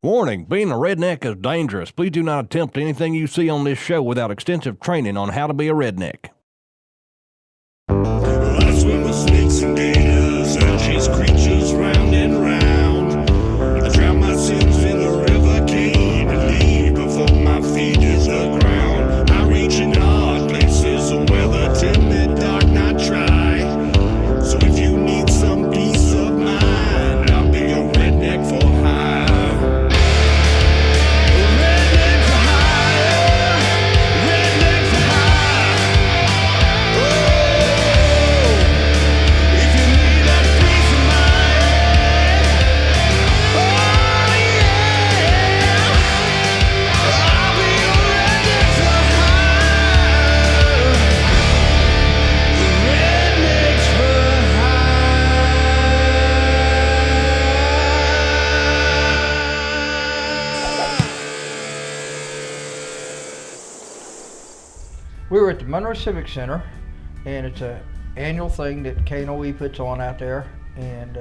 Warning, being a redneck is dangerous. Please do not attempt anything you see on this show without extensive training on how to be a redneck. I swim with snakes and gators and chase creatures round and round. I drown my sins in a river, can't believe before my feet is the ground. I reach in odd places where the timid dark not try. So if you need some peace of mind, I'll be a redneck for hire. We were at the Monroe Civic Center, and it's an annual thing that KNOE puts on out there, and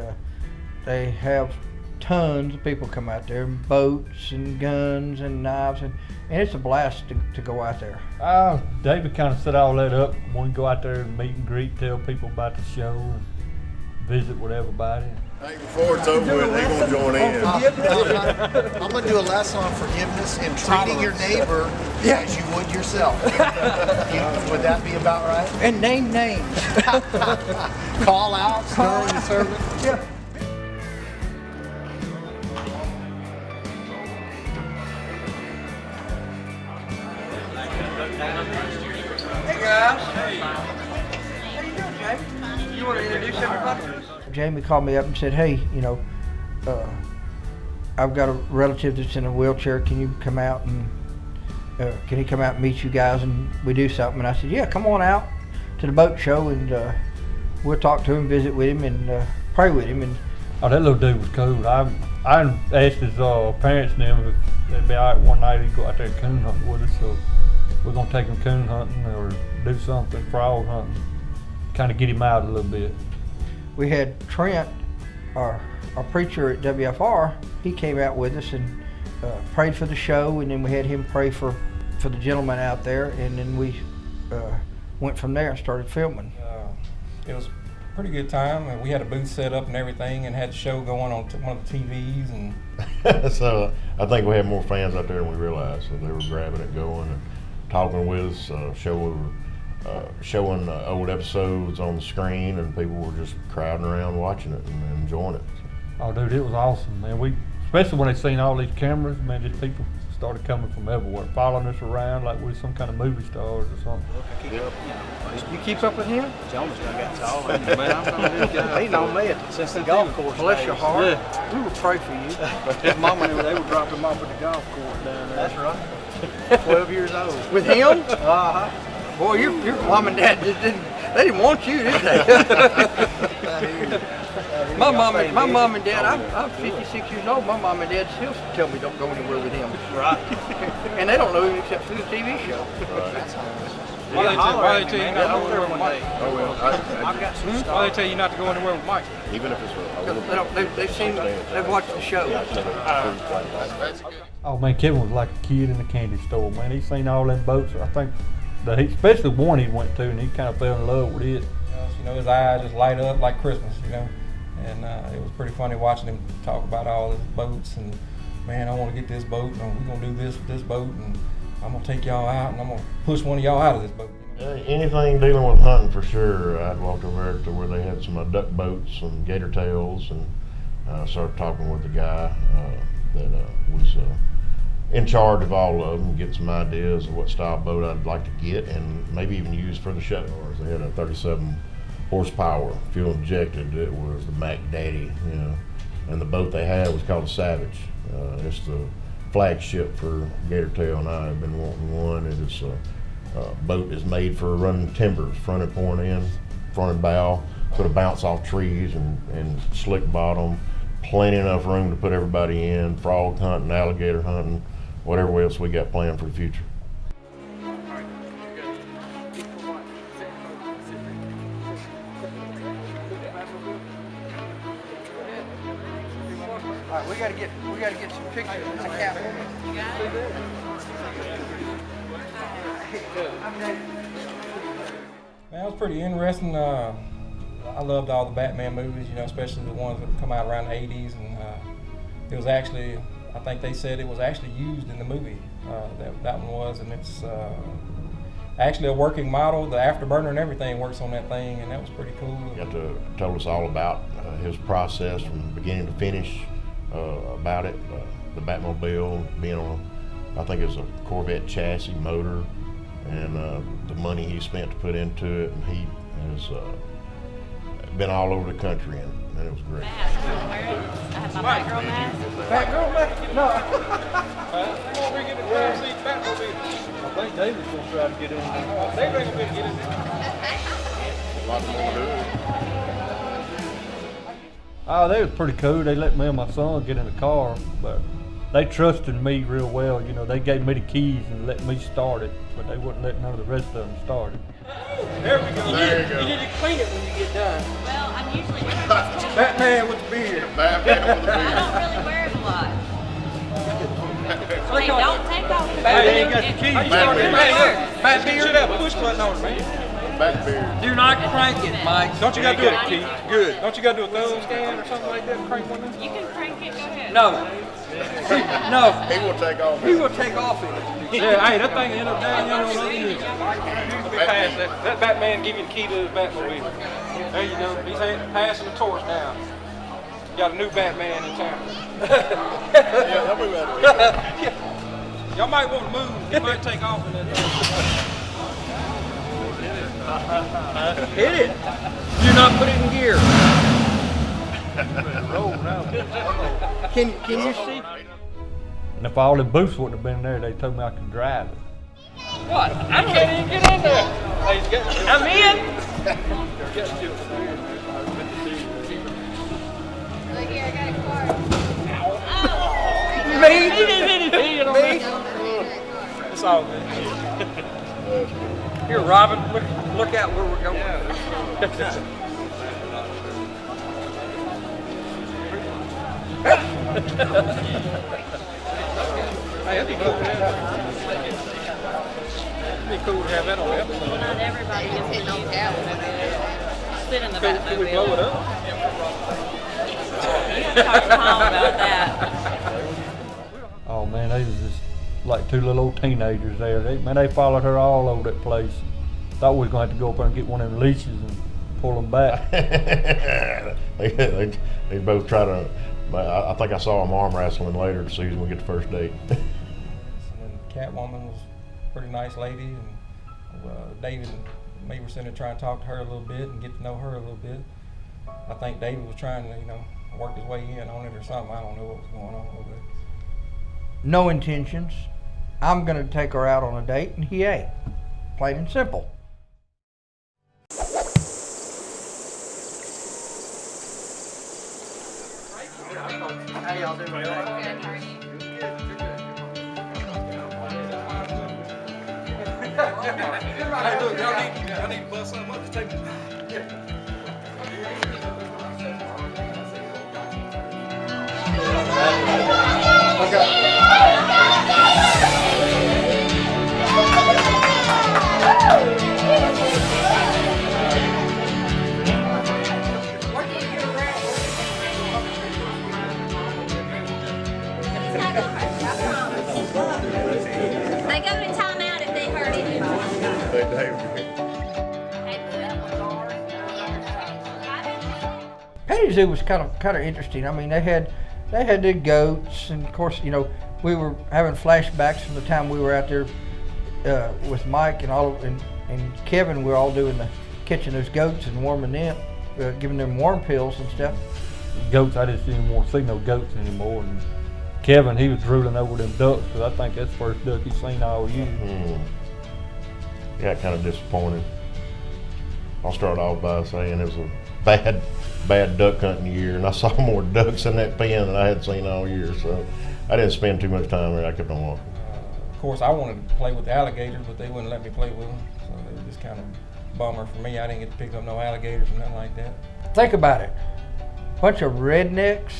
they have tons of people come out there, and boats and guns and knives, and it's a blast to go out there. David kind of set all that up. Want to go out there and meet and greet, tell people about the show, and visit with everybody. Hey, before it's over with, they're going to join in. I'm going to do a lesson on forgiveness and treating your neighbor as you would yourself. Would that be about right? And name names. Call out, sterling the servant. Yeah. Hey guys. How you doing, Jamie? You want to introduce everybody? Jamie called me up and said, hey, you know, I've got a relative that's in a wheelchair. Can you come out and can he come out and meet you guys and we do something? And I said, yeah, come on out to the boat show and we'll talk to him, visit with him, and pray with him. And oh, that little dude was cool. I asked his parents and them if they'd be all right one night. He'd go out there and coon hunting with us. So we're gonna take him coon hunting or do something, frog hunting, kind of get him out a little bit. We had Trent, our preacher at WFR. He came out with us and prayed for the show, and then we had him pray for the gentleman out there, and then we went from there and started filming. It was a pretty good time, and we had a booth set up and everything, and had the show going on one of the TVs. And So I think we had more fans out there than we realized. So they were grabbing it, going and talking with us, showing old episodes on the screen, and people were just crowding around watching it and enjoying it. Oh, dude, it was awesome, man. Especially when they seen all these cameras, man, just people started coming from everywhere, following us around like we're some kind of movie stars or something. You keep up with him? Jonas done got tall. Man, I'm from this guy. He known me since the golf course. Bless your heart. Yeah. We will pray for you. His mama, they would drop him off at the golf course down there. That's right. 12 years old. With him? Uh-huh. Boy, your mom and dad they didn't want you, did they? My mom and dad, I'm 56 years old. My mom and dad still tell me don't go anywhere with him. Right. And they don't know him except through the TV show. why they tell you not to go anywhere with Mike? Oh, well, I've got some stuff. Why they tell you not to go anywhere with Mike? even if it's a little They've watched the show. Oh man, Kevin was like a kid in a candy store, man. He's seen all them boats. I think that especially one he went to, and he kind of fell in love with it. His eyes just light up like Christmas, and it was pretty funny watching him talk about all his boats, and man, I want to get this boat, and we're gonna do this with this boat, and I'm gonna take y'all out, and I'm gonna push one of y'all out of this boat. Anything dealing with hunting for sure. I'd walked over there to where they had some duck boats and gator tails, and started talking with the guy that was in charge of all of them, get some ideas of what style boat I'd like to get and maybe even use for the show. They had a 37 horsepower, fuel injected. It was the Mac Daddy, and the boat they had was called a Savage. It's the flagship for Gator Tail, and I have been wanting one. It is boat is made for running timbers, front and point end, front and bow, put a bounce off trees and slick bottom, plenty enough room to put everybody in, frog hunting, alligator hunting, whatever else we got planned for the future. All right, We gotta get some pictures of the Catwoman. Man, it was pretty interesting. I loved all the Batman movies, you know, especially the ones that come out around the 80s. And it was actually, I think they said it was actually used in the movie. That one was, and it's actually a working model. The afterburner and everything works on that thing, and that was pretty cool. He got to tell us all about his process from beginning to finish, about it, the Batmobile being on, I think it was a Corvette chassis motor, and the money he spent to put into it, and he has been all over the country, and it was great. I have my Batgirl mask. Batgirl mask? No. We get the car seat Batmobile. I think David's gonna try to get in there. David ain't gonna be able to get in there. Lots more to do. Oh, they was pretty cool. They let me and my son get in the car, but they trusted me real well. You know, they gave me the keys and let me start it, but they wouldn't let none of the rest of them start it. There we go. There you go. You need to clean it when you get done. Well, I'm usually Batman with the beard. Batman with the I beard. don't really wear it a lot. Hey, don't take off the Hey, ain't got the keys. How you start it? Batman. Hey, look. Should have a push button on it, man. Batbeard. Do not crank it, Mike. Don't you gotta do it, Keith? Good. Don't you gotta do a thumb scan or something like that? Crank one of them? You can crank it, go ahead. No. No. He will take off. He will take off it. Yeah, hey, that thing end up down there on the other end. Let me pass that. That Batman give you the key to the Batmobile. There you go. He's passing the torch down. Got a new Batman in town. Yeah, I'll be ready. Y'all might want to move. He might take off in that thing. Hit it. Do not put it in gear. Can you see? And if all the booths wouldn't have been there, they told me I could drive it. What? I can't even get in there. I'm in. Look here, I got a card. Me? It's all good. Here, Robin, look out where we're going. Hey, that'd be cool to have. It'd be cool to have that on the episode. Not everybody gets to use that. Sit in the Can we blow it Batmobile. up? You gotta talk to Tom about that. Oh man, they was just like two little old teenagers there. They followed her all over that place. Thought we was gonna have to go up there and get one of them leashes and pull them back. they both try to. I think I saw them arm wrestling later this season. We get the first date. And then Catwoman was a pretty nice lady, and David and me were sitting there trying to talk to her a little bit and get to know her a little bit. I think David was trying to, work his way in on it or something. I don't know what was going on over there. No intentions. I'm gonna take her out on a date, and he ain't. Plain and simple. How y'all doing? Hey, look, y'all need to bust something up to take it. They go to timeout if they hurt anybody. Petty Zoo was kind of interesting. I mean, they had the goats, and of course, we were having flashbacks from the time we were out there with Mike and Kevin. We were all doing catching those goats and warming them, giving them warm pills and stuff. Goats, I just didn't want to see no goats anymore. And Kevin, he was drooling over them ducks because I think that's the first duck he's seen all year. Yeah, kind of disappointed. I'll start off by saying it was a bad duck hunting year, and I saw more ducks in that pen than I had seen all year, so I didn't spend too much time there. I kept on walking. Of course, I wanted to play with the alligators, but they wouldn't let me play with them, so it was just kind of a bummer for me. I didn't get to pick up no alligators or nothing like that. Think about it. Bunch of rednecks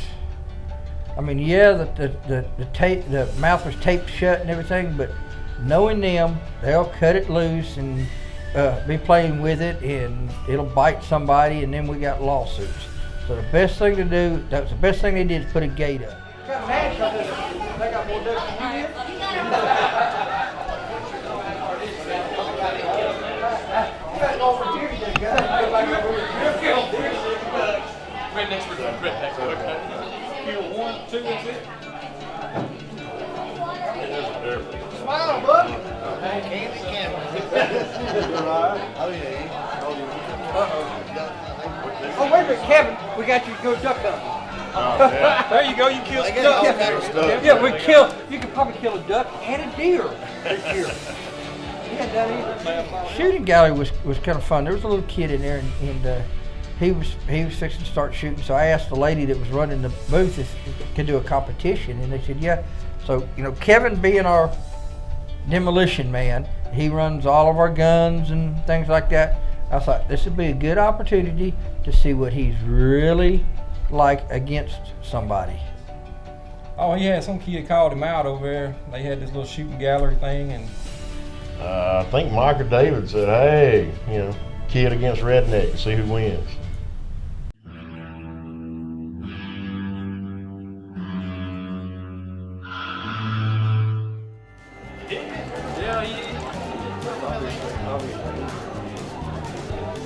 I mean, yeah, the mouth was taped shut and everything, but knowing them, they'll cut it loose and be playing with it, and it'll bite somebody, and then we got lawsuits. So the best thing to do, that was the best thing they did, is put a gate up. They got more ducks than you. Rednecks for rednecks. Okay. You 1, 2, that's it. Smile, bud. Candy camera. Oh, yeah. Oh, wait a minute, Kevin, we got you to go duck hunting. Oh, yeah. There you go. You killed some got all ducks. kinds of stuff. Yeah, you could probably kill a duck and a deer this year. He hadn't done either. Shooting gallery was kind of fun. There was a little kid in there, and he was fixing to start shooting. So I asked the lady that was running the booth if we could do a competition, and they said yeah. So Kevin, being our demolition man, he runs all of our guns and things like that. I thought this would be a good opportunity to see what he's really like against somebody. Oh yeah, some kid called him out over there. They had this little shooting gallery thing, and I think Mike or David said, hey, kid against redneck, see who wins.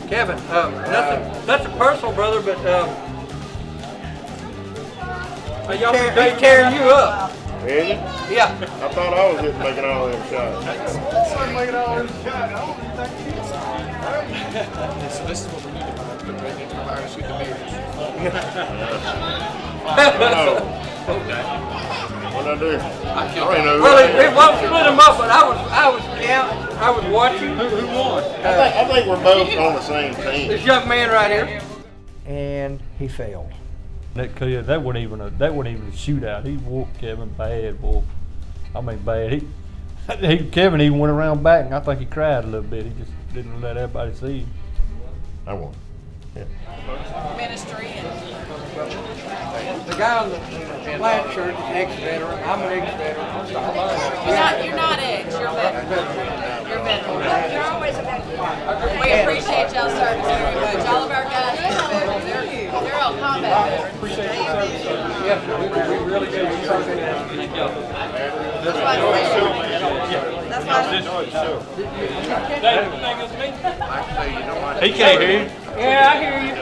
Kevin, nothing personal, brother, but he's tearing you up. Really? Yeah. I thought I was just making all them shots. This is what we need to put rednecks behind and shoot the bears. What'd I do? I already know. Well, it won't split them up, but I was counting, I was watching. Who won? I think we're both on the same team. This young man right here. And he failed. That kid, that wasn't even a shootout. He whooped Kevin bad, boy. I mean bad. Kevin even went around back, and I think he cried a little bit. He just didn't let everybody see him. I won. Yeah. Ministry and The guy on the plaid shirt is an ex-veteran. I'm an ex-veteran. you're not ex, you're veteran. You're veteran. You're always a veteran. We appreciate y'all's service very much. All of our guys are veterans. They're all combat veterans. Appreciate your service. Yes, we really do. That's why That's why He can't hear you. Yeah, I hear you.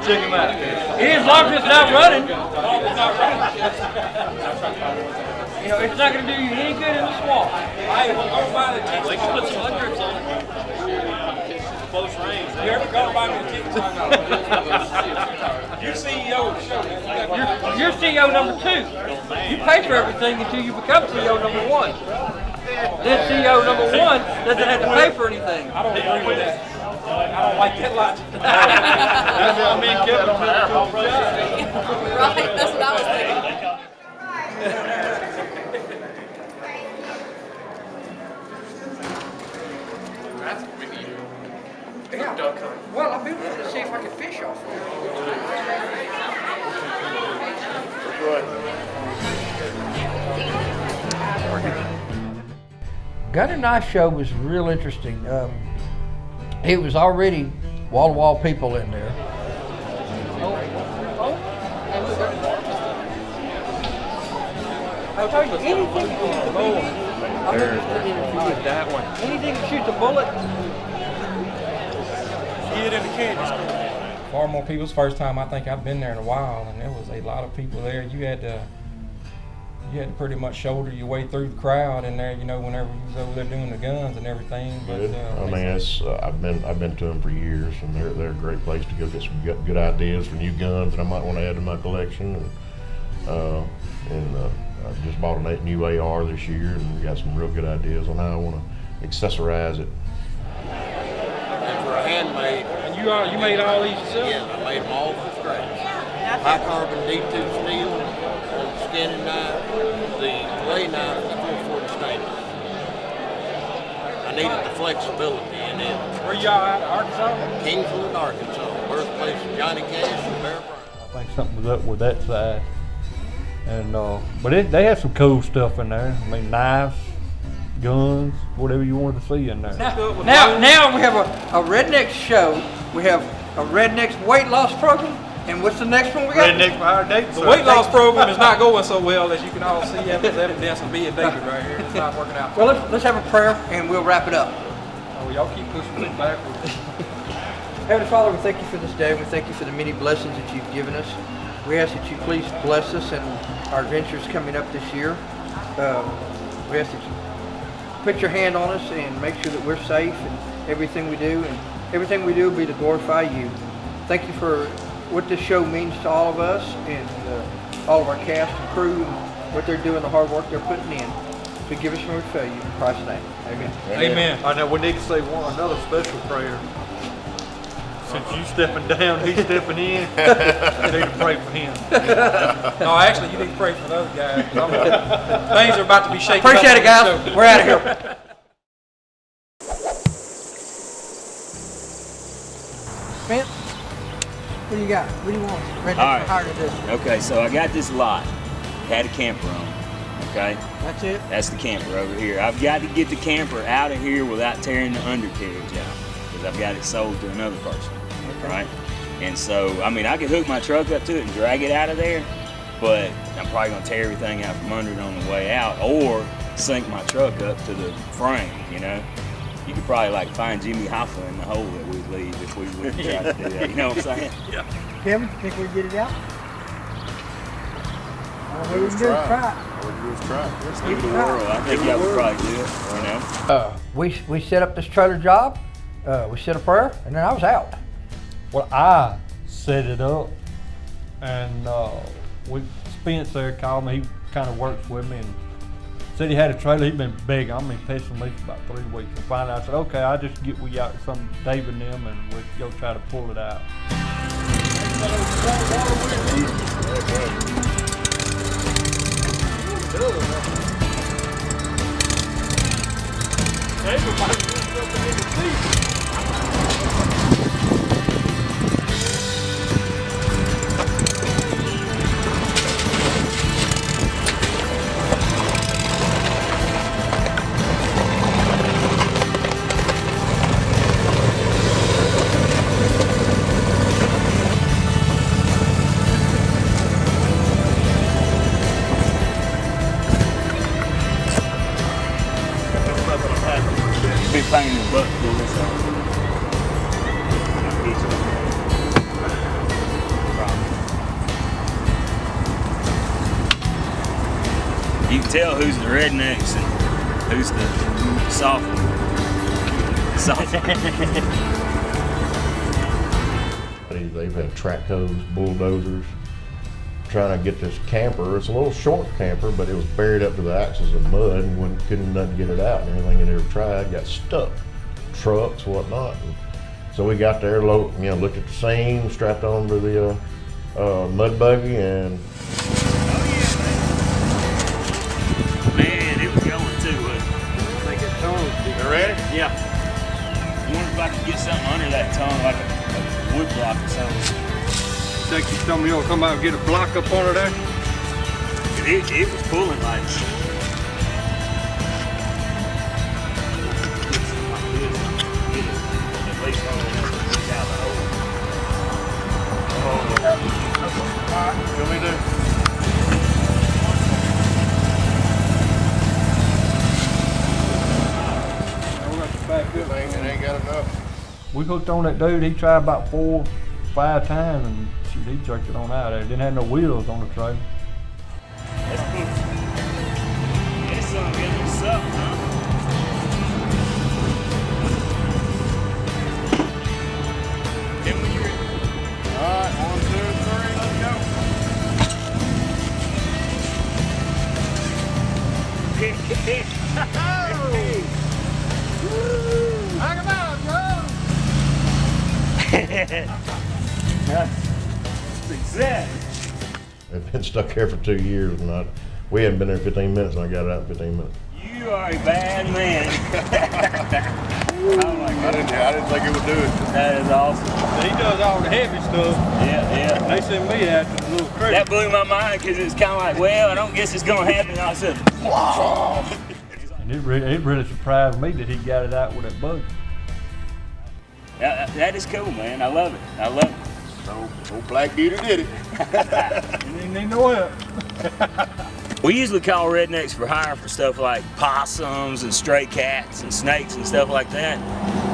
Check him out. As long as it's not running. It's not going to do you any good in the swamp. Hey, we'll go by the tickets. Let's put some hundreds on it. Close range. You ever go by the tickets? You're CEO of the show. You're CEO number 2. You pay for everything until you become CEO number 1. Then CEO number 1 doesn't have to pay for anything. I don't agree with that. I don't like that logic. That's why me and Kevin right, that's what I was thinking. That's what we need. Yeah. Well, I've been wanting to see if I can fish off of it. Gun and Knife Show was real interesting. It was already wall-to-wall people in there. I'll tell you, anything that shoots a bullet, I'm interested in it. That one. Anything that shoots a bullet, Get in the candy store. far more people. It's the first time I think I've been there in a while, and there was a lot of people there. You had to pretty much shoulder your way through the crowd in there, whenever you was over there doing the guns and everything. But I mean, I've been to them for years, and they're a great place to go get some good ideas for new guns that I might want to add to my collection. And I just bought a new AR this year, and got some real good ideas on how I want to accessorize it. And for a handmade, And you made all these yourself? yeah, I made them all from scratch. High carbon D2 steel, scanning knife, the fillet knife, and the 440 stainless. I needed the flexibility in it. Where y'all at? Arkansas? Kingsland, Arkansas, birthplace of Johnny Cash and Bear Bryant. I think something was up with that side. And but they had some cool stuff in there. I mean, knives, guns, whatever you wanted to see in there. Now we have a Rednecks show. We have a Rednecks weight loss program. And what's the next one we got? Rednecks for our dates. The weight loss program is not going so well, as you can all see after the evidence of being David right here. It's not working out. Well, let's have a prayer and we'll wrap it up. Oh, y'all keep pushing me backwards. Heavenly Father, we thank you for this day. We thank you for the many blessings that you've given us. We ask that you please bless us and our adventures coming up this year. We ask that you put your hand on us and make sure that we're safe in everything we do. And everything we do will be to glorify you. Thank you for what this show means to all of us and all of our cast and crew and what they're doing, the hard work they're putting in. So give us room to fail you in Christ's name. Amen. Amen. I know we need to say another special prayer. Since you stepping down, he's stepping in. You need to pray for him. No, actually, you need to pray for the other guy. Things are about to be shaking. Appreciate it, guys. We're out of here. Spence, what do you got? What do you want? Rednecks for hire to do. Okay, so I got this lot. Had a camper on. Okay. That's it? That's the camper over here. I've got to get the camper out of here without tearing the undercarriage out, because I've got it sold to another person. Okay. Right? And so, I mean, I could hook my truck up to it and drag it out of there, but I'm probably going to tear everything out from under it on the way out, or sink my truck up to the frame, you know? You could probably like find Jimmy Hoffa in the hole that we'd leave if we would try to do that. You know what I'm saying? Yeah. Kevin, think we get it out? What we can do is try. Let's give it a whirl. I think y'all would probably do it, you know? We set up this trailer job, we said a prayer, and then I was out. Well, I set it up, and Spence there called me. He kind of works with me and said he had a trailer. He'd been begging, pestering me for about 3 weeks. And finally I said, okay, I'll just get we out some David and them, and we'll go try to pull it out. You can tell who's the rednecks and who's the soft They've had track hoes, bulldozers, trying to get this camper. It's a little short camper, but it was buried up to the axles of mud and couldn't nothing get it out. And everything they ever tried got stuck, trucks, whatnot. And so we got there, looked at the seam, strapped onto the mud buggy, and man, it was going too. I think it's tongue. You ready? Yeah. I wonder if I could get something under that tongue, like a wood block or something. Think somebody will come out and get a block up under there? It was pulling like. What we do? It ain't got enough. We hooked on that dude. He tried about 4 or 5 times, and shoot, he jerked it on out there. Didn't have no wheels on the trailer. Let's put this son give us something, huh? Then when you're Alright, 1, 2, 3, let's go. Knock him out, They've been stuck here for 2 years, and we hadn't been there 15 minutes, and I got it out in 15 minutes. You are a bad man. Oh my God. I didn't think it would do it. That is awesome. He does all the heavy stuff. Yeah. They send me out to the little creek. That blew my mind because it's kind of like, well, I don't guess it's going to happen. And I said, whoa. And it really surprised me that he got it out with that buggy. That is cool, man. I love it. I love it. So, old Black Gator did it. You didn't need no help. We usually call Rednecks for hire for stuff like possums and stray cats and snakes and stuff like that.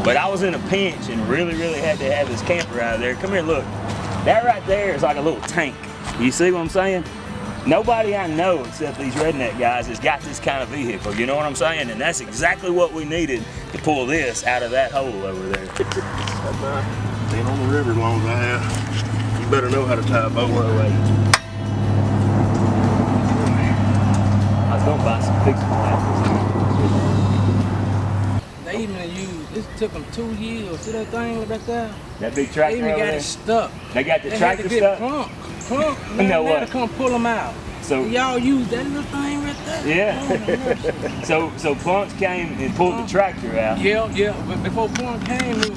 But I was in a pinch and really had to have this camper out of there. Come here, look. That right there is like a little tank. You see what I'm saying? Nobody I know except these redneck guys has got this kind of vehicle, you know what I'm saying? And that's exactly what we needed to pull this out of that hole over there. Been on the river as long as I have. You better know how to tie a boat. I was gonna buy some fixing plants. They even used, it took them 2 years. See that thing right there? That big tractor They even over got there? it stuck. They got the They tractor had to stuck? get Plunk. No Now way. to come pull them out. So y'all use that little thing right there? Yeah. so Plunks came and pulled the tractor out. Yeah. But before Plunk came, it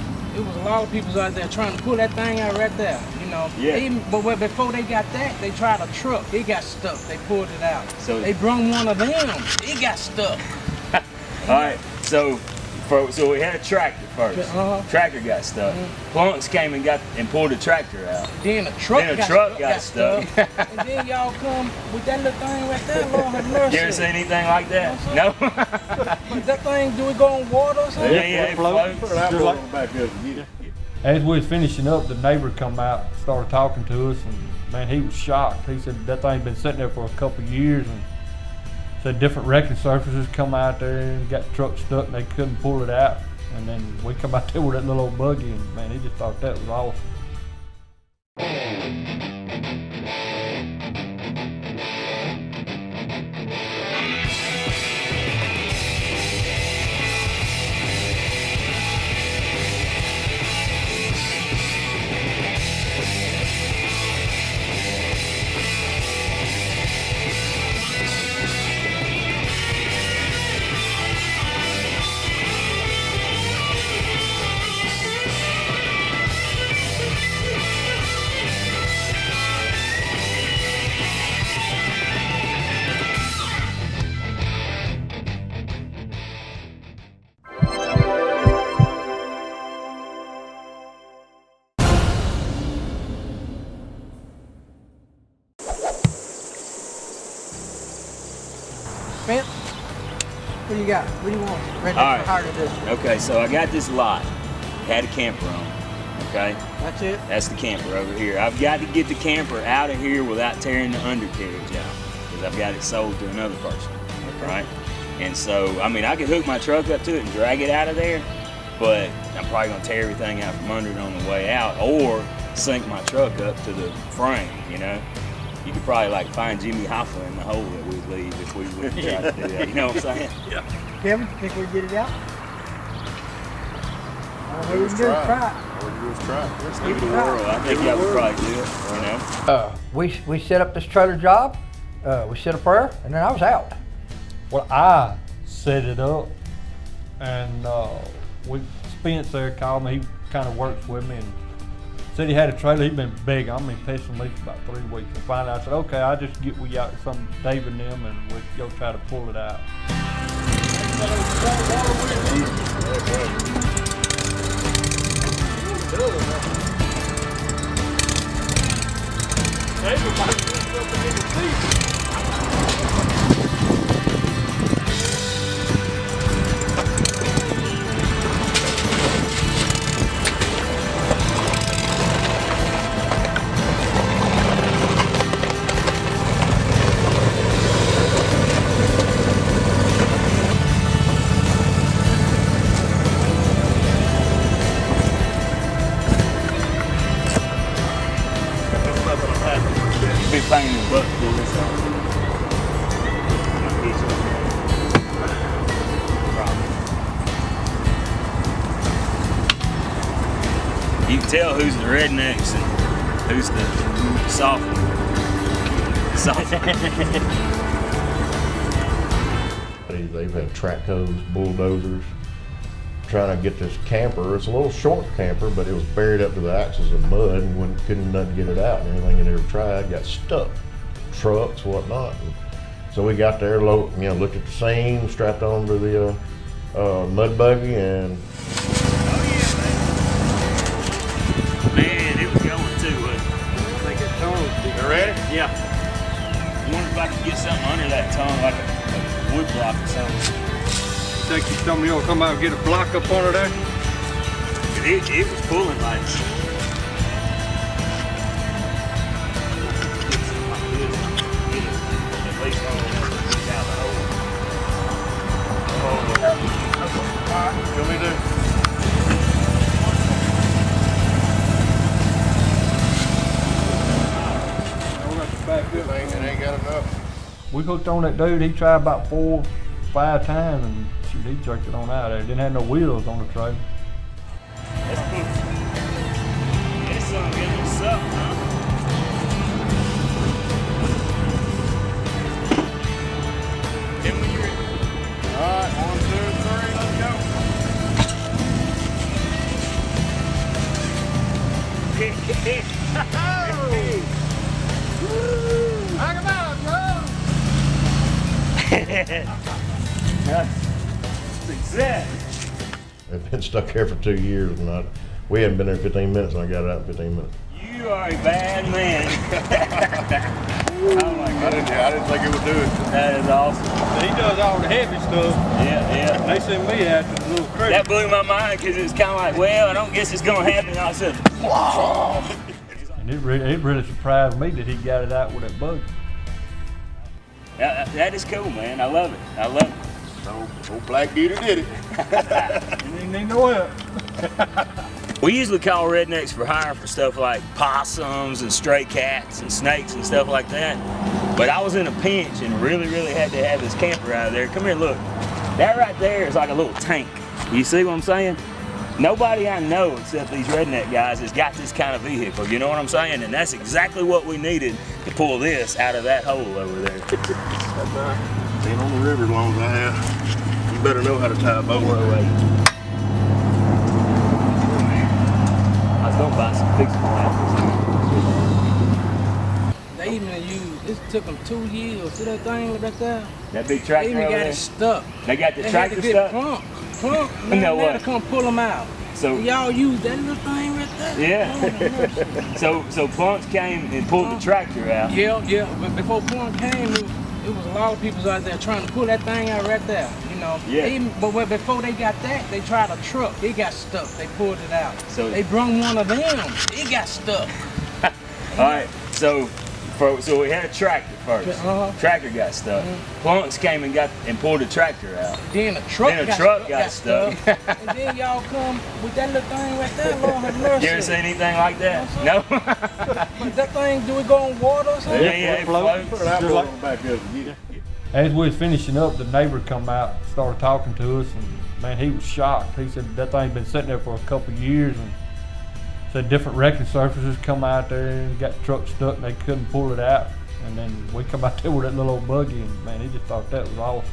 was a lot of people out there trying to pull that thing out right there. You know. Yeah. But before they got that, they tried a truck. It got stuck. They pulled it out. So they brung one of them. It got stuck. All right. So we had a tractor first. Tractor got stuck. Plunks came and pulled the tractor out. Then a truck got stuck. And then y'all come with that little thing right there, Lord have mercy. You ever seen anything like that? No? That thing, do it go on water or something? Yeah, it floats. Put it out on back up again. As we was finishing up, the neighbor come out, started talking to us, and man, he was shocked. He said that thing's been sitting there for a couple of years, and said different wrecking surfaces come out there and got the truck stuck and they couldn't pull it out. And then we come out there with that little old buggy, and man, he just thought that was awesome. Spence, what do you got? What do you want? Ready All right. for hire to do? Okay, so I got this lot. Had a camper on. Okay? That's it? That's the camper over here. I've got to get the camper out of here without tearing the undercarriage out because I've got it sold to another person. Okay. Right? And so, I mean, I could hook my truck up to it and drag it out of there, but I'm probably going to tear everything out from under it on the way out or sink my truck up to the frame, you know? You could probably like find Jimmy Hoffa in the hole that we'd leave if we would try to do that. You know what I'm saying? Yeah. Kevin, think we get it out? Try. Let's All we do is try. Let's give it a whirl. I think y'all would probably do it, you know? We set up this trailer job, we said a prayer, and then I was out. Well, I set it up, and Spence there called me. He kind of works with me and said he had a trailer. He'd been begging. I mean, pestering me for about 3 weeks. And finally, I said, okay, I'll just get with y'all, some Dave and them, and we'll go try to pull it out. Be pain in the butt to do this on. You can tell who's the rednecks and who's the soft They've had track hoes, bulldozers, trying to get this camper. It's a little short camper, but it was buried up to the axles of mud and couldn't nothing get it out. And anything it ever tried got stuck, trucks, whatnot. And so we got there, looked at the seam, strapped onto the mud buggy, and man, it was going too. I think it tongue. You ready? Yeah. I wonder if I could get something under that tongue, like a wood block or something. Think somebody will come out and get a block up under there? It was pulling like. At least down the hole. Alright, what me do? It ain't got enough. We hooked on that dude, he tried about 4 or 5 times and shoot, he jerked it on out there. Didn't have no wheels on the trailer. That's cool. This son getting us up, huh? Then when you're ready. Alright, 1, 2, 3, let's go. Knock him out, That's exact. They've been stuck here for 2 years, and we hadn't been there 15 minutes, and I got it out in 15 minutes. You are a bad man. Oh my God. I didn't think it would do it. That is awesome. He does all the heavy stuff. Yeah. They send me out to the little creek. That blew my mind because it was kind of like, well, I don't guess it's going to happen. And I said, whoa. And it really surprised me that he got it out with that buggy. That is cool, man. I love it. I love it. Old Black Beauty did it. You didn't need no help. We usually call Rednecks for hire for stuff like possums and stray cats and snakes and stuff like that. But I was in a pinch and really had to have this camper out of there. Come here, look. That right there is like a little tank. You see what I'm saying? Nobody I know except these redneck guys has got this kind of vehicle, you know what I'm saying? And that's exactly what we needed to pull this out of that hole over there. That's right. Been on the river as long as I have. You better know how to tie a boat. I was going to buy some fixing plans. They even used, it took them 2 years. See that thing right there? That big tractor They even over got there? it stuck. They got the They tractor had to stuck? get Plump, man, No they had way. to come pull them out. So y'all use that little thing right there? Yeah. so Plunks came and pulled the tractor out. Yeah. But before Plump came, it was a lot of people out there trying to pull that thing out right there. You know. Yeah. But before they got that, they tried a truck. It got stuck. They pulled it out. So they brung one of them. It got stuck. All right. So we had a tractor first. Tractor got stuck. Plunks came and pulled the tractor out. Then the truck got stuck. And then y'all come with that little thing right there, Lord have mercy. You ever seen anything like that? No? But that thing, do it go on water or something? Yeah, it floats. Put it out Just back up. As we was finishing up, the neighbor come out, started talking to us, and man, he was shocked. He said that thing's been sitting there for a couple of years, and said different wrecking surfaces come out there and got the truck stuck and they couldn't pull it out. And then we come out there with that little old buggy, and man, he just thought that was awesome.